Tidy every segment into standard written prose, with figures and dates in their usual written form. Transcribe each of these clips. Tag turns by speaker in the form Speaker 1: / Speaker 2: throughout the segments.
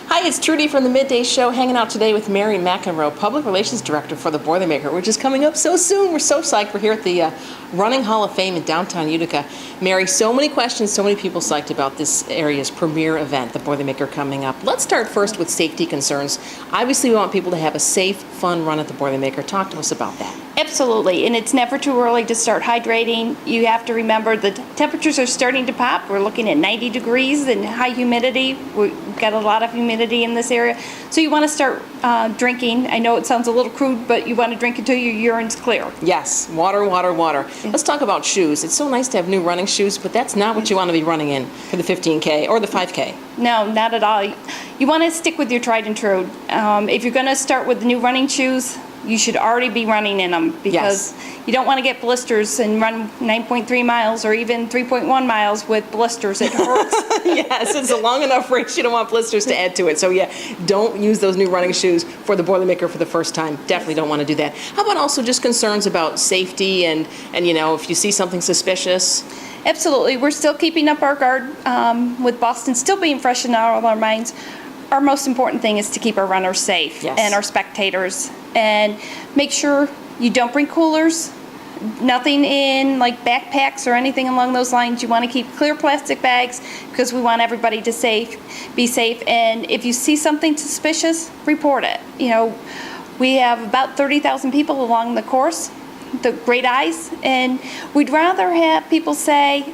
Speaker 1: Hi, it's Trudy from the Midday Show, hanging out today with Mary McEnroe, Public Relations Director for the Boilermaker, which is coming up so soon. We're so psyched. We're here at the Running Hall of Fame in downtown Utica. Mary, so many questions, so many people psyched about this area's premier event, the Boilermaker, coming up. Let's start first with safety concerns. Obviously, we want people to have a safe, fun run at the Boilermaker. Talk to us about that.
Speaker 2: Absolutely, and it's never too early to start hydrating. You have to remember the temperatures are starting to pop. We're looking at 90 degrees and high humidity. We've got a lot of humidity in this area. So you want to start drinking. I know it sounds a little crude, but you want to drink until your urine's clear.
Speaker 1: Yes, water, water, water. Let's talk about shoes. It's so nice to have new running shoes, but that's not what you want to be running in for the 15K or the 5K.
Speaker 2: No, not at all. You want to stick with your tried and true. If you're going to start with the new running shoes, you should already be running in them because you don't want to get blisters and run 9.3 miles or even 3.1 miles with blisters. It hurts.
Speaker 1: Yes, it's a long enough race. You don't want blisters to add to it. So yeah, don't use those new running shoes for the Boilermaker for the first time. Definitely don't want to do that. How about also just concerns about safety and you know, if you see something suspicious?
Speaker 2: Absolutely. We're still keeping up our guard with Boston still being fresh in all of our minds. Our most important thing is to keep our runners safe and our spectators, and make sure you don't bring coolers, nothing in like backpacks or anything along those lines. You want to keep clear plastic bags because we want everybody to be safe. And if you see something suspicious, report it. You know, we have about 30,000 people along the course, the great eyes, and we'd rather have people say,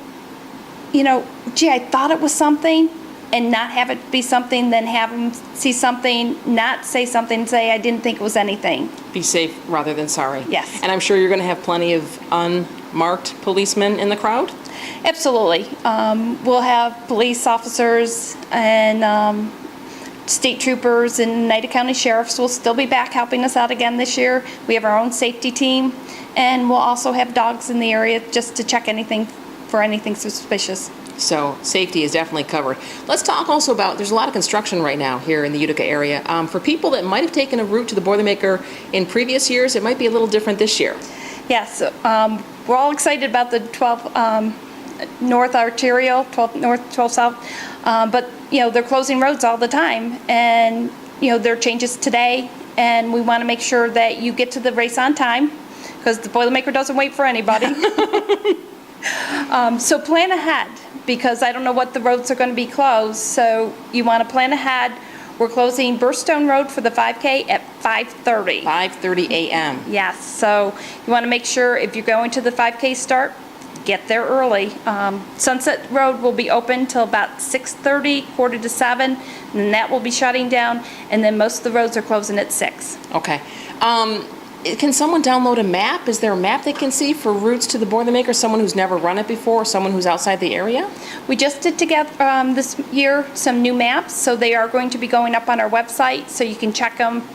Speaker 2: you know, gee, I thought it was something, and not have it be something, than have them see something, not say something, and say, I didn't think it was anything.
Speaker 1: Be safe rather than sorry.
Speaker 2: Yes.
Speaker 1: And I'm sure you're going to have plenty of unmarked policemen in the crowd?
Speaker 2: Absolutely. We'll have police officers and state troopers and Oneida County sheriffs will still be back helping us out again this year. We have our own safety team, and we'll also have dogs in the area just to check anything for anything suspicious.
Speaker 1: So safety is definitely covered. Let's talk also about, there's a lot of construction right now here in the Utica area. For people that might have taken a route to the Boilermaker in previous years, it might be a little different this year.
Speaker 2: Yes, we're all excited about the 12 North Arterial, 12 North, 12 South, but you know, they're closing roads all the time, and you know, there are changes today, and we want to make sure that you get to the race on time, because the Boilermaker doesn't wait for anybody. So plan ahead, because I don't know what the roads are going to be closed, so you want to plan ahead. We're closing Burstone Road for the 5K at 5:30.
Speaker 1: 5:30 a.m.
Speaker 2: Yes, so you want to make sure if you're going to the 5K start, get there early. Sunset Road will be open till about 6:30, 6:45, and then that will be shutting down, and then most of the roads are closing at 6.
Speaker 1: Okay. Can someone download a map? Is there a map they can see for routes to the Boilermaker? Someone who's never run it before, or someone who's outside the area?
Speaker 2: We just did together this year some new maps, so they are going to be going up on our website, so you can check them.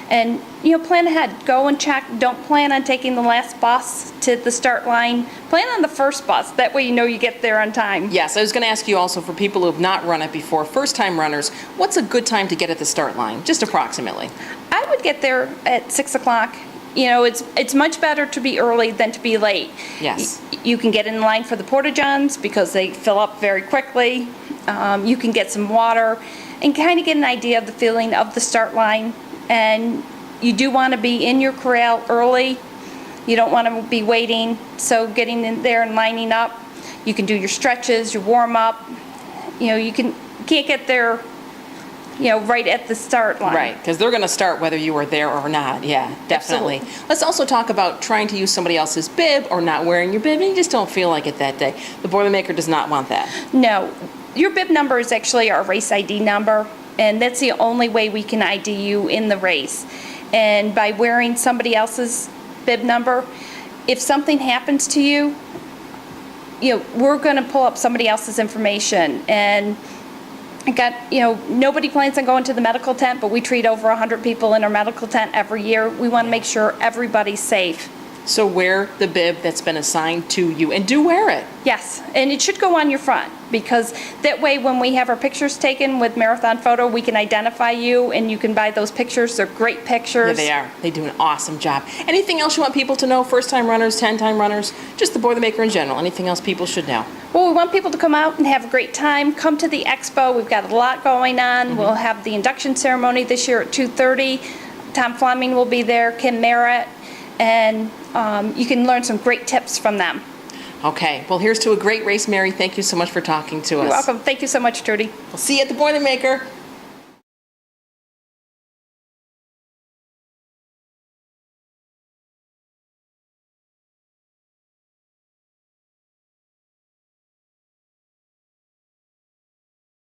Speaker 2: And you know, plan ahead. Go and check. Don't plan on taking the last bus to the start line. Plan on the first bus. That way you know you get there on time.
Speaker 1: Yes, I was going to ask you also, for people who have not run it before, first-time runners, what's a good time to get at the start line, just approximately?
Speaker 2: I would get there at 6 o'clock. You know, it's much better to be early than to be late.
Speaker 1: Yes.
Speaker 2: You can get in line for the porta-johns because they fill up very quickly. You can get some water and kind of get an idea of the feeling of the start line. And you do want to be in your corral early. You don't want to be waiting. So getting in there and lining up, you can do your stretches, your warm-up. You know, you can't get there, you know, right at the start line.
Speaker 1: Right, because they're going to start whether you are there or not. Yeah, definitely.
Speaker 2: Absolutely.
Speaker 1: Let's also talk about trying to use somebody else's bib or not wearing your bib, and you just don't feel like it that day. The Boilermaker does not want that.
Speaker 2: No, your bib number is actually our race ID number, and that's the only way we can ID you in the race. And by wearing somebody else's bib number, if something happens to you, you know, we're going to pull up somebody else's information. And you know, nobody plans on going to the medical tent, but we treat over 100 people in our medical tent every year. We want to make sure everybody's safe.
Speaker 1: So wear the bib that's been assigned to you, and do wear it.
Speaker 2: Yes, and it should go on your front, because that way when we have our pictures taken with Marathon Photo, we can identify you and you can buy those pictures. They're great pictures.
Speaker 1: Yeah, they are. They do an awesome job. Anything else you want people to know? First-time runners, 10-time runners, just the Boilermaker in general. Anything else people should know?
Speaker 2: Well, we want people to come out and have a great time. Come to the expo. We've got a lot going on. We'll have the induction ceremony this year at 2:30. Tom Fleming will be there, Kim Merritt, and you can learn some great tips from them.
Speaker 1: Okay, well, here's to a great race, Mary. Thank you so much for talking to us.
Speaker 2: You're welcome. Thank you so much, Trudy.
Speaker 1: We'll see you at the Boilermaker.